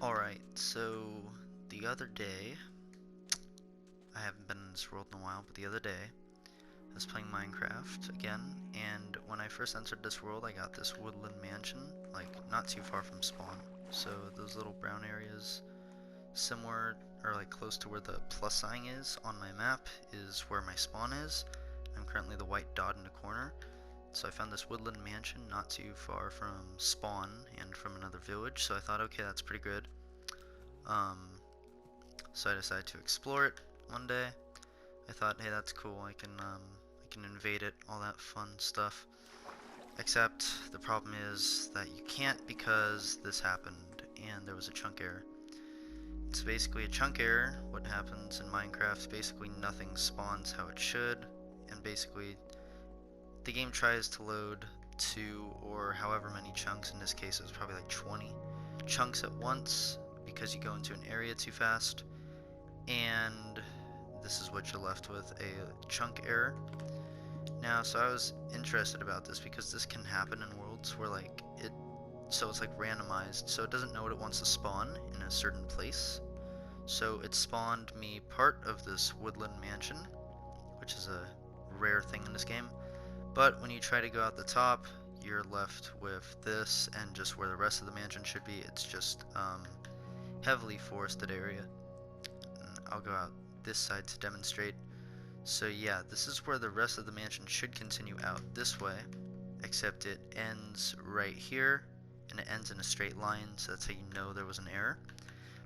Alright, so the other day, I haven't been in this world in a while, but the other day, I was playing Minecraft again, and when I first entered this world, I got this woodland mansion, like, not too far from spawn. So those little brown areas, similar, or like close to where the plus sign is on my map, is where my spawn is. I'm currently the white dot in the corner. So I found this woodland mansion not too far from spawn and from another village, so I thought, okay, that's pretty good. Um, So I decided to explore it one day. I thought, hey, that's cool. I can invade it, all that fun stuff. Except the problem is that you can't because this happened and there was a chunk error. It's basically a chunk error. What happens in Minecraft? Basically nothing spawns how it should, and basically the game tries to load 2 or however many chunks. In this case, it was probably like 20 chunks at once because you go into an area too fast. And this is what you're left with, a chunk error. Now, so I was interested about this because this can happen in worlds where so it's like randomized, so it doesn't know what it wants to spawn in a certain place. So it spawned me part of this woodland mansion, which is a rare thing in this game. But when you try to go out the top, you're left with this, and just where the rest of the mansion should be, it's just heavily forested area. I'll go out this side to demonstrate. So yeah, this is where the rest of the mansion should continue out this way, except it ends right here, and it ends in a straight line, so that's how you know there was an error.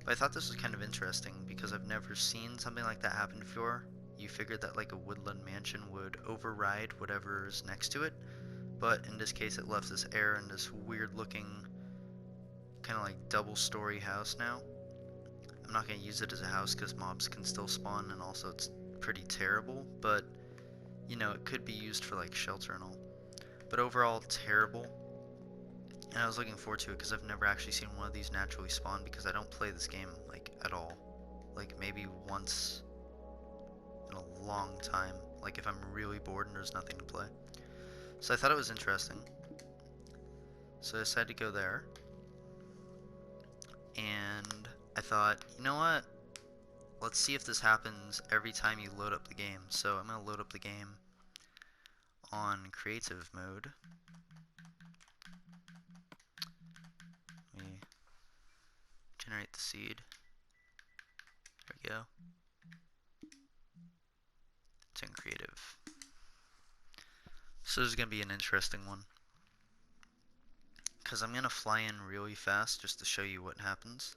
But I thought this was kind of interesting, because I've never seen something like that happen before. You figured that like a woodland mansion would override whatever's next to it, but in this case it left this error in this weird looking, kind of like double-story house now. I'm not going to use it as a house because mobs can still spawn, and also it's pretty terrible, but you know, it could be used for like shelter and all. But overall, terrible. And I was looking forward to it because I've never actually seen one of these naturally spawn, because I don't play this game like at all. Like maybe once in a long time, like if I'm really bored and there's nothing to play. So I thought it was interesting. So I decided to go there. And I thought, you know what? Let's see if this happens every time you load up the game. So I'm going to load up the game on creative mode. We generate the seed. There we go. It's in creative. So this is going to be an interesting one, because I'm going to fly in really fast just to show you what happens.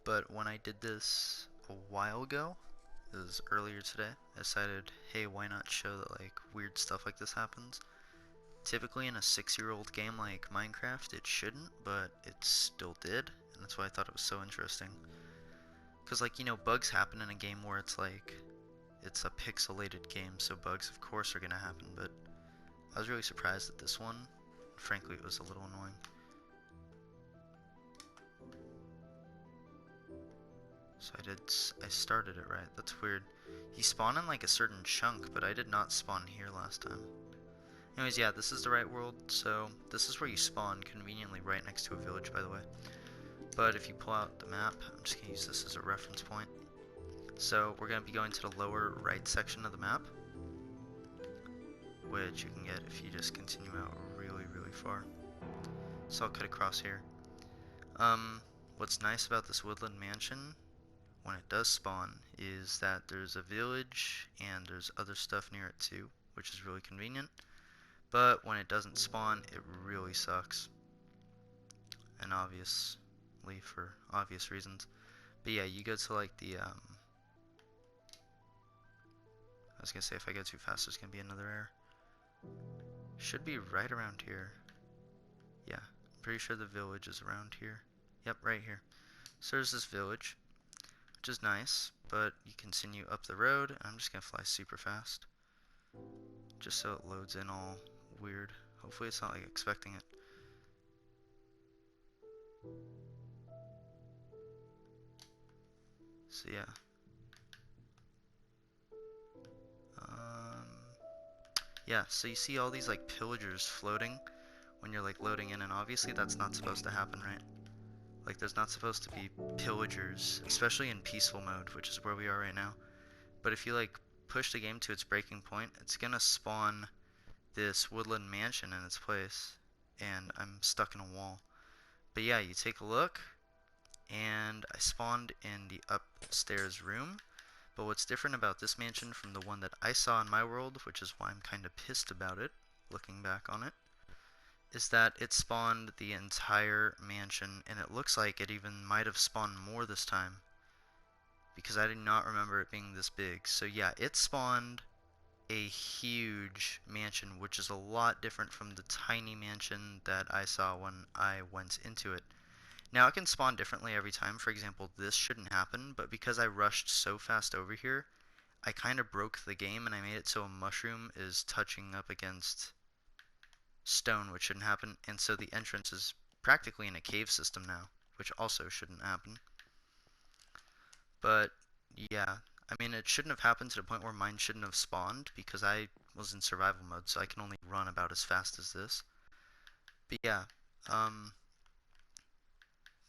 But when I did this a while ago, it was earlier today, I decided, hey, why not show that like weird stuff like this happens. Typically in a 6-year-old game like Minecraft it shouldn't, but it still did, and that's why I thought it was so interesting. Because like, you know, bugs happen in a game where it's like, it's a pixelated game, so bugs of course are gonna happen, but I was really surprised at this one. Frankly, it was a little annoying. So I started it right. That's weird. He spawned in like a certain chunk, but I did not spawn here last time. Anyways, yeah, this is the right world, so this is where you spawn, conveniently right next to a village, by the way. But if you pull out the map, I'm just going to use this as a reference point. So we're going to be going to the lower right section of the map, which you can get if you just continue out really, really far. So I'll cut across here. What's nice about this woodland mansion, when it does spawn, is that there's a village and there's other stuff near it too, which is really convenient. But when it doesn't spawn, it really sucks. And obviously, for obvious reasons. But yeah, you go to like the, I was gonna say if I go too fast there's gonna be another error. Should be right around here. Yeah, I'm pretty sure the village is around here. Yep, right here. So there's this village, which is nice, but you continue up the road, and I'm just gonna fly super fast, just so it loads in all weird. Hopefully it's not like expecting it. So yeah. Yeah, so you see all these like pillagers floating when you're like loading in, and obviously that's not supposed to happen, right? Like, there's not supposed to be pillagers, especially in peaceful mode, which is where we are right now. But if you, like, push the game to its breaking point, it's gonna spawn this woodland mansion in its place. And I'm stuck in a wall. But yeah, you take a look, and I spawned in the upstairs room. But what's different about this mansion from the one that I saw in my world, which is why I'm kind of pissed about it, looking back on it, is that it spawned the entire mansion, and it looks like it even might have spawned more this time, because I do not remember it being this big. So yeah, it spawned a huge mansion, which is a lot different from the tiny mansion that I saw when I went into it. Now, it can spawn differently every time. For example, this shouldn't happen, but because I rushed so fast over here, I kind of broke the game and I made it so a mushroom is touching up against stone, which shouldn't happen, and so the entrance is practically in a cave system now, which also shouldn't happen. But yeah, I mean, it shouldn't have happened to the point where mine shouldn't have spawned, because I was in survival mode, so I can only run about as fast as this. But yeah,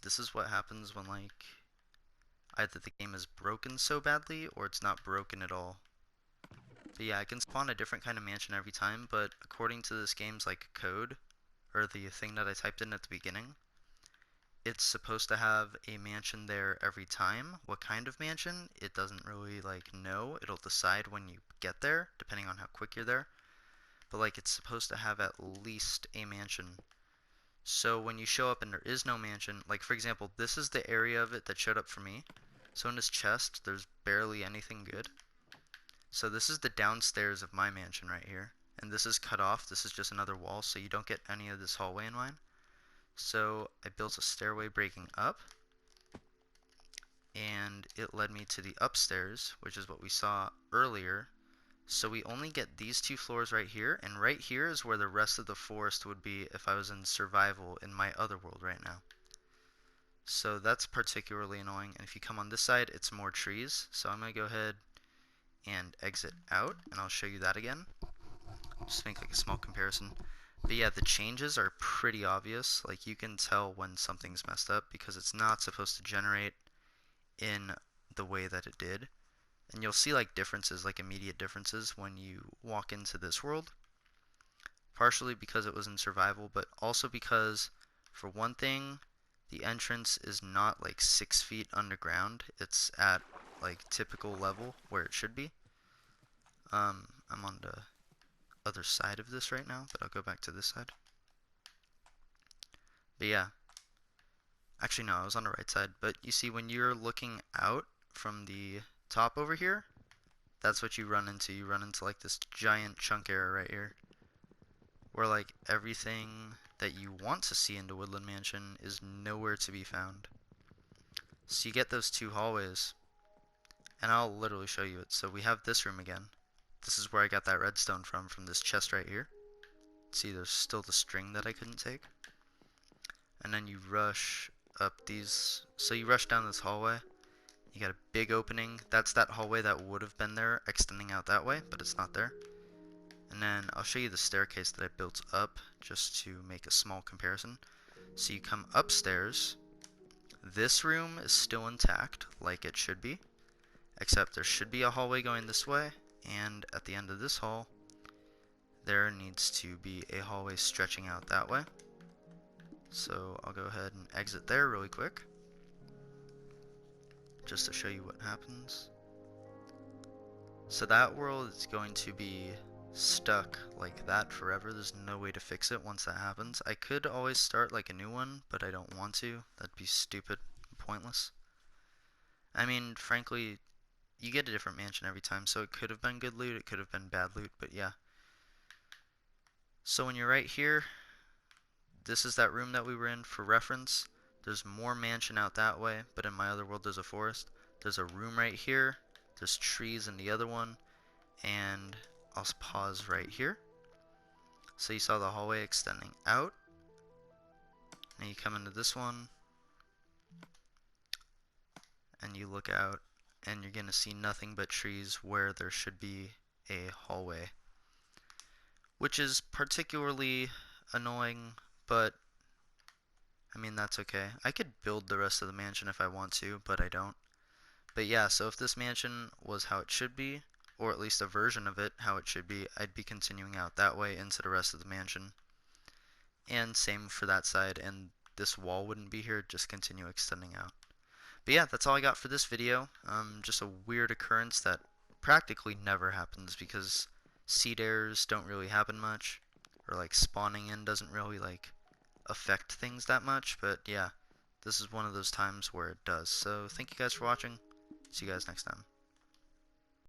this is what happens when, like, either the game is broken so badly, or it's not broken at all. But yeah, I can spawn a different kind of mansion every time, but according to this game's, like, code, or the thing that I typed in at the beginning, it's supposed to have a mansion there every time. What kind of mansion? It doesn't really, like, know. It'll decide when you get there, depending on how quick you're there. But, like, it's supposed to have at least a mansion. So when you show up and there is no mansion, like, for example, this is the area of it that showed up for me. So in this chest, there's barely anything good. So this is the downstairs of my mansion right here. And this is cut off. This is just another wall, so you don't get any of this hallway in mine. So I built a stairway breaking up, and it led me to the upstairs, which is what we saw earlier. So we only get these two floors right here, and right here is where the rest of the forest would be if I was in survival in my other world right now. So that's particularly annoying, and if you come on this side, it's more trees. So I'm going to go ahead and exit out, and I'll show you that again. Just make like a small comparison. But yeah, the changes are pretty obvious. Like, you can tell when something's messed up because it's not supposed to generate in the way that it did. And you'll see like differences, like immediate differences when you walk into this world. Partially because it was in survival, but also because, for one thing, the entrance is not like 6 feet underground. It's at like typical level where it should be. I'm on the other side of this right now, but I'll go back to this side. But yeah, actually no, I was on the right side. But you see, when you're looking out from the top over here, that's what you run into. You run into like this giant chunk area right here, where like everything that you want to see into Woodland Mansion is nowhere to be found. So you get those two hallways, and I'll literally show you it. So we have this room again. This is where I got that redstone from this chest right here. See, there's still the string that I couldn't take. And then you rush up these, so you rush down this hallway. You got a big opening. That's that hallway that would have been there, extending out that way, but it's not there. And then I'll show you the staircase that I built up, just to make a small comparison. So you come upstairs. This room is still intact, like it should be, except there should be a hallway going this way, and at the end of this hall, there needs to be a hallway stretching out that way. So I'll go ahead and exit there really quick, just to show you what happens. So that world is going to be stuck like that forever. There's no way to fix it once that happens. I could always start like a new one, but I don't want to. That'd be stupid and pointless. I mean, frankly, you get a different mansion every time, so it could have been good loot, it could have been bad loot, but yeah. So when you're right here, this is that room that we were in for reference. There's more mansion out that way, but in my other world there's a forest. There's a room right here. There's trees in the other one. And I'll pause right here. So you saw the hallway extending out. And you come into this one. And you look out. And you're going to see nothing but trees where there should be a hallway. Which is particularly annoying, but I mean, that's okay. I could build the rest of the mansion if I want to, but I don't. But yeah, so if this mansion was how it should be, or at least a version of it how it should be, I'd be continuing out that way into the rest of the mansion. And same for that side, and this wall wouldn't be here, just continue extending out. But yeah, that's all I got for this video. Just a weird occurrence that practically never happens because seed errors don't really happen much, or like spawning in doesn't really like affect things that much, but yeah, this is one of those times where it does. So thank you guys for watching. See you guys next time.